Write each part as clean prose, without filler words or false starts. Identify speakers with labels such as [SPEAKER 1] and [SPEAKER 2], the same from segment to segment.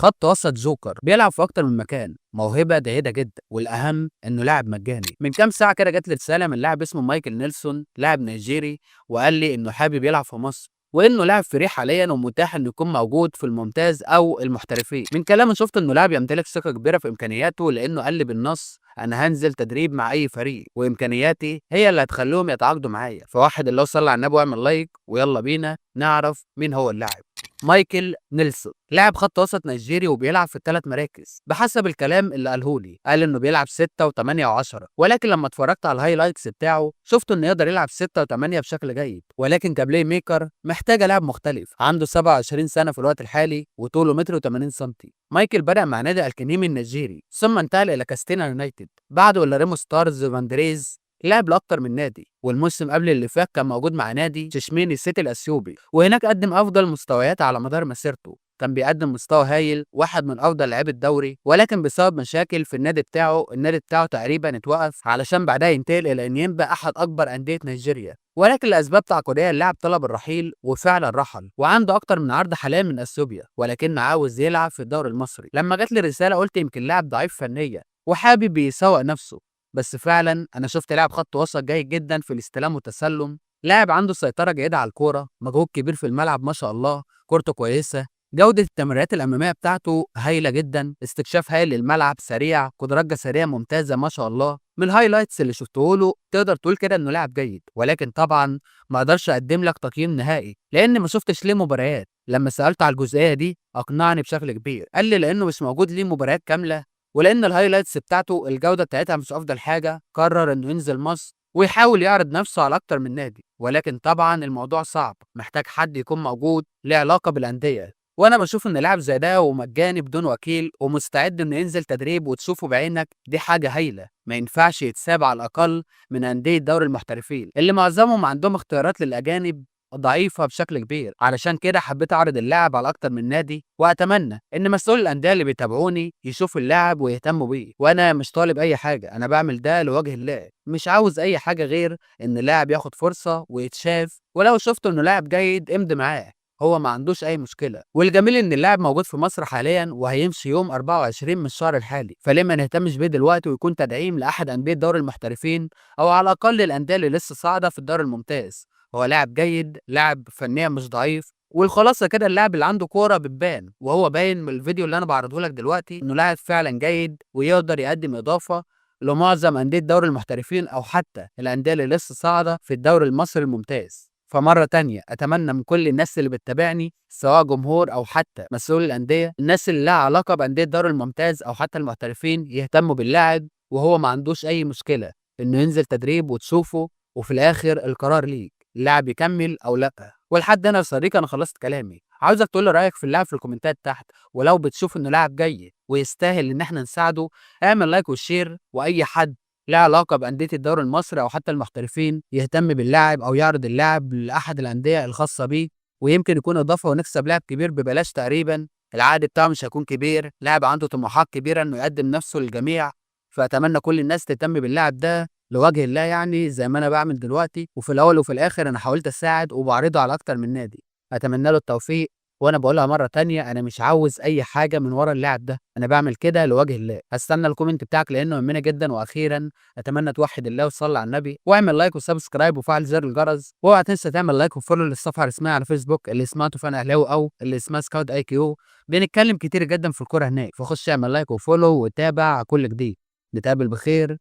[SPEAKER 1] خط وسط جوكر بيلعب في اكتر من مكان، موهبه جيده جدا، والاهم انه لاعب مجاني. من كام ساعه كده جات لي رساله من لاعب اسمه مايكل نيلسون، لاعب نيجيري، وقال لي انه حابب يلعب في مصر، وانه لاعب فري حاليا ومتاح انه يكون موجود في الممتاز او المحترفين. من كلامه شفت انه لاعب يمتلك ثقه كبيره في امكانياته، لانه قال لي بالنص انا هنزل تدريب مع اي فريق، وامكانياتي هي اللي هتخليهم يتعاقدوا معايا. فواحد الله صلى على النبي واعمل لايك، ويلا بينا نعرف مين هو اللاعب. مايكل نيلسون لاعب خط وسط نيجيري وبيلعب في الثلاث مراكز بحسب الكلام اللي قاله لي. قال انه بيلعب 6 و8 و10، ولكن لما اتفرجت على الهايلايتس بتاعه شفت انه يقدر يلعب 6 و8 بشكل جيد، ولكن كبلاي ميكر محتاجه لاعب مختلف. عنده 27 سنه في الوقت الحالي، وطوله 1.80 سم. مايكل بدأ مع نادي الكنيمي النيجيري، ثم انتقل الى كاستينا يونايتد، بعده الى ريمو ستارز فاندريز. لعب لاكتر من نادي، والموسم قبل اللي فات كان موجود مع نادي تشميني سيتي الاثيوبي، وهناك قدم افضل مستويات على مدار مسيرته. كان بيقدم مستوى هايل، واحد من افضل لاعبي الدوري، ولكن بسبب مشاكل في النادي بتاعه تقريبا اتوقف، علشان بعدها ينتقل الى انيمبا احد اكبر انديه نيجيريا. ولكن لاسباب تعاقديه اللاعب طلب الرحيل، وفعلا رحل، وعنده اكتر من عرض حاليا من اثيوبيا، ولكن عاوز يلعب في الدوري المصري. لما جات لي رساله قلت يمكن لاعب ضعيف فنيا وحابب يسوق نفسه، بس فعلا انا شفت لاعب خط وسط جيد جدا في الاستلام والتسلم. لاعب عنده سيطره جيده على الكوره، مجهود كبير في الملعب ما شاء الله، كورته كويسه، جوده التمريرات الاماميه بتاعته هايله جدا، استكشاف هايل للملعب، سريع، قدرات جسديه ممتازه ما شاء الله. من الهايلايتس اللي شفته له تقدر تقول كده انه لاعب جيد، ولكن طبعا ما اقدرش اقدم لك تقييم نهائي لان ما شفتش ليه مباريات. لما سالته على الجزئيه دي اقنعني بشكل كبير، قال لي لانه مش موجود ليه مباريات كامله، ولان الهايلايتس بتاعته الجوده بتاعتها مش افضل حاجه، قرر انه ينزل مصر ويحاول يعرض نفسه على اكتر من نادي. ولكن طبعا الموضوع صعب، محتاج حد يكون موجود له علاقه بالانديه، وانا بشوف ان لاعب زي ده ومجاني بدون وكيل ومستعد انه ينزل تدريب وتشوفه بعينك، دي حاجه هايله. ما ينفعش يتساب على الاقل من انديه دوري المحترفين اللي معظمهم عندهم اختيارات للاجانب ضعيفة بشكل كبير. علشان كده حبيت اعرض اللاعب على اكتر من نادي، واتمنى ان مسؤول الانديه اللي بيتابعوني يشوفوا اللاعب ويهتموا بيه. وانا مش طالب اي حاجه، انا بعمل ده لوجه الله، مش عاوز اي حاجه غير ان اللاعب ياخد فرصه ويتشاف، ولو شفت انه لاعب جيد امضي معاه، هو ما عندوش اي مشكله. والجميل ان اللاعب موجود في مصر حاليا وهيمشي يوم 24 من الشهر الحالي، فليه ما نهتمش بيه دلوقتي ويكون تدعيم لاحد انديه دوري المحترفين، او على الاقل الانديه اللي لسه صاعده في الدوري الممتاز. هو لاعب جيد، لاعب فنيا مش ضعيف، والخلاصه كده اللاعب اللي عنده كوره بتبان، وهو باين من الفيديو اللي انا بعرضه لك دلوقتي انه لاعب فعلا جيد ويقدر يقدم اضافه لمعظم انديه دوري المحترفين او حتى الانديه اللي لسه صاعده في الدوري المصري الممتاز. فمره تانية اتمنى من كل الناس اللي بتتابعني، سواء جمهور او حتى مسؤول الانديه، الناس اللي لها علاقه بانديه الدوري الممتاز او حتى المحترفين، يهتموا باللاعب وهو ما عندوش اي مشكله انه ينزل تدريب وتشوفه، وفي الاخر القرار ليك، اللاعب يكمل او لا. ولحد هنا يا صديقي انا خلصت كلامي، عاوزك تقول لي رايك في اللاعب في الكومنتات تحت، ولو بتشوف انه لاعب جيد ويستاهل ان احنا نساعده اعمل لايك وشير. واي حد له علاقه بانديه الدوري المصري او حتى المحترفين يهتم باللاعب او يعرض اللاعب لاحد الانديه الخاصه بيه، ويمكن يكون اضافه ونكسب لاعب كبير ببلاش تقريبا. العقد بتاعه مش هيكون كبير، لاعب عنده طموحات كبيره انه يقدم نفسه للجميع. فاتمنى كل الناس تهتم باللاعب ده لوجه الله، يعني زي ما انا بعمل دلوقتي. وفي الاول وفي الاخر انا حاولت اساعد وبعرضه على اكتر من نادي، اتمنى له التوفيق. وانا بقولها مره تانية، انا مش عاوز اي حاجه من ورا اللاعب ده، انا بعمل كده لوجه الله. هستنى الكومنت بتاعك لانه يهمنا جدا. واخيرا اتمنى توحد الله وتصلي على النبي، واعمل لايك وسبسكرايب وفعل زر الجرس، واوعى تنسى تعمل لايك وفولو للصفحه الرسميه على فيسبوك اللي اسمها طوفان اهلاوي او اللي اسمها سكاوت اي كيو. بنتكلم كتير جدا في الكوره هناك، فخش اعمل لايك وفولو وتابع كل جديد. نتقابل بخير،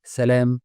[SPEAKER 1] سلام.